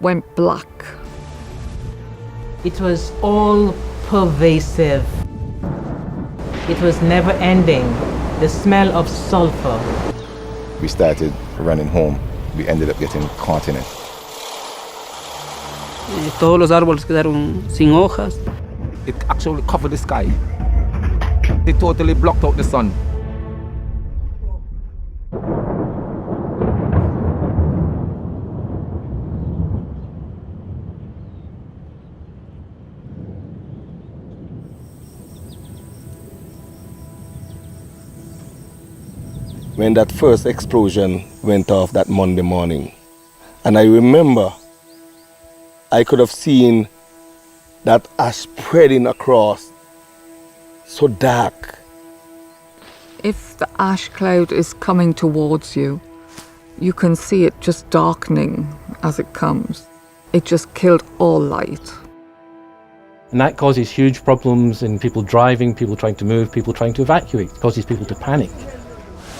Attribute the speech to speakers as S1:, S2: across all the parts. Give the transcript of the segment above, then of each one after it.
S1: went black.
S2: It was all pervasive. It was never ending. The smell of sulfur.
S3: We started running home. We ended up getting caught in it.
S4: Todos los árboles quedaron sin hojas.
S5: It actually covered the sky. It totally blocked out the sun.
S6: When that first explosion went off that Monday morning, and I remember I could have seen that ash spreading across, so dark.
S1: If the ash cloud is coming towards you, you can see it just darkening as it comes. It just killed all light.
S7: And that causes huge problems in people driving, people trying to move, people trying to evacuate. It causes people to panic.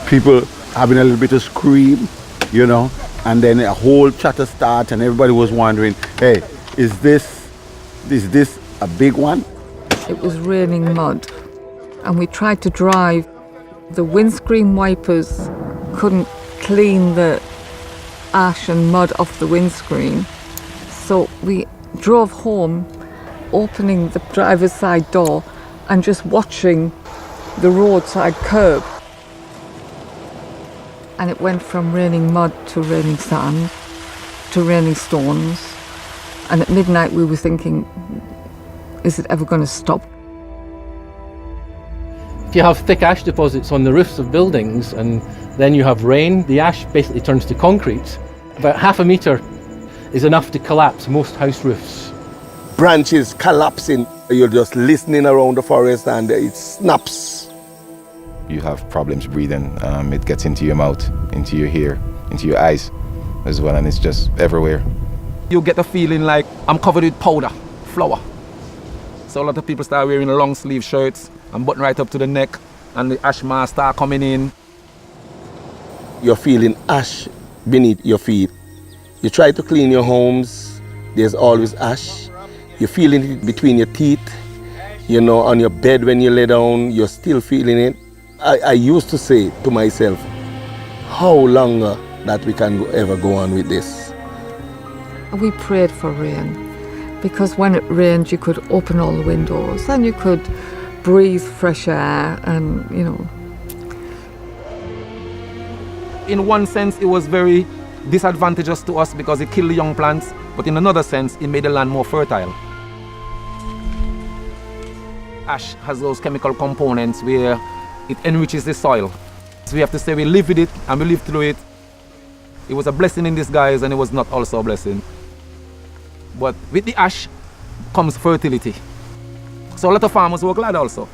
S8: People having a little bit of scream, you know, and then a whole chatter starts and everybody was wondering, hey, is this a big one?
S1: It was raining mud, and we tried to drive. The windscreen wipers couldn't clean the ash and mud off the windscreen, so we drove home, opening the driver's side door and just watching the roadside curb. And it went from raining mud to raining sand to raining stones. And at midnight we were thinking, is it ever going to stop?
S7: If you have thick ash deposits on the roofs of buildings and then you have rain, the ash basically turns to concrete. About 0.5 metre is enough to collapse most house roofs.
S6: Branches collapsing. You're just listening around the forest and it snaps.
S3: You have problems breathing. It gets into your mouth, into your ear, into your eyes as well, and it's just everywhere.
S5: You get a feeling like I'm covered with powder, flour. So a lot of people start wearing long sleeve shirts and button right up to the neck, and the ash mask start coming in.
S6: You're feeling ash beneath your feet. You try to clean your homes, there's always ash. You're feeling it between your teeth. You know, on your bed when you lay down, you're still feeling it. I used to say to myself, how long that we can ever go on with this?
S1: We prayed for rain, because when it rained you could open all the windows and you could breathe fresh air and, you know.
S5: In one sense, it was very disadvantageous to us because it killed the young plants, but in another sense, it made the land more fertile. Ash has those chemical components where it enriches the soil. So we have to say we live with it and we live through it. It was a blessing in disguise and it was not also a blessing. But with the ash comes fertility. So a lot of farmers were glad also.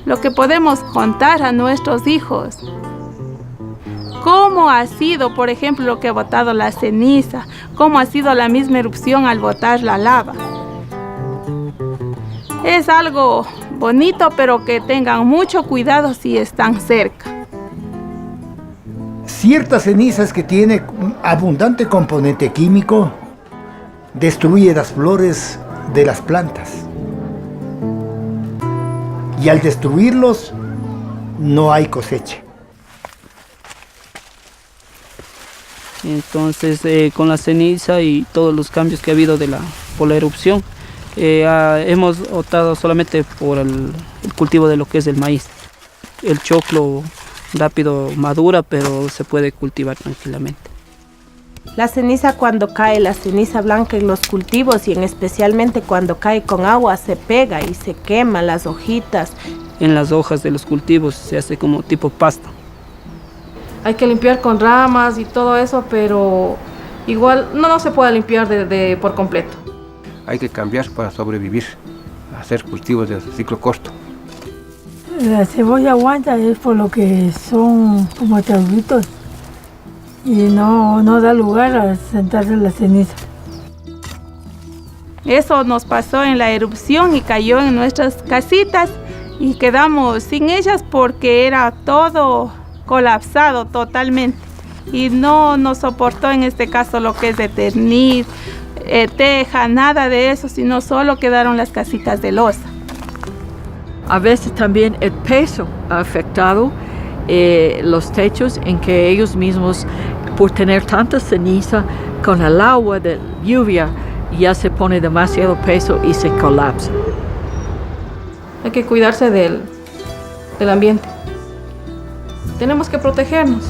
S9: Lo que podemos contar a nuestros hijos. ¿Cómo ha sido, por ejemplo, lo que ha botado la ceniza? ¿Cómo ha sido la misma erupción al botar la lava? Es algo bonito, pero que tengan mucho cuidado si están cerca.
S10: Ciertas cenizas que tienen un abundante componente químico destruye las flores de las plantas. Y al destruirlos, no hay cosecha.
S4: Entonces, con la ceniza y todos los cambios que ha habido por la erupción, hemos optado solamente por el cultivo de lo que es el maíz. El choclo rápido madura, pero se puede cultivar tranquilamente.
S11: La ceniza cuando cae, la ceniza blanca en los cultivos y especialmente cuando cae con agua se pega y se quema las hojitas.
S4: En las hojas de los cultivos se hace como tipo pasta.
S12: Hay que limpiar con ramas y todo eso, pero igual no se puede limpiar por completo.
S13: Hay que cambiar para sobrevivir, hacer cultivos de ciclo corto.
S14: La cebolla aguanta es por lo que son como tablitos y no da lugar a sentarse en la ceniza.
S9: Eso nos pasó en la erupción y cayó en nuestras casitas y quedamos sin ellas porque era todo colapsado totalmente y no nos soportó en este caso lo que es de ternir, teja, nada de eso, sino solo quedaron las casitas de losa.
S15: A veces también el peso ha afectado los techos en que ellos mismos, por tener tanta ceniza, con el agua de lluvia ya se pone demasiado peso y se colapsa.
S12: Hay que cuidarse del ambiente. Tenemos que protegernos.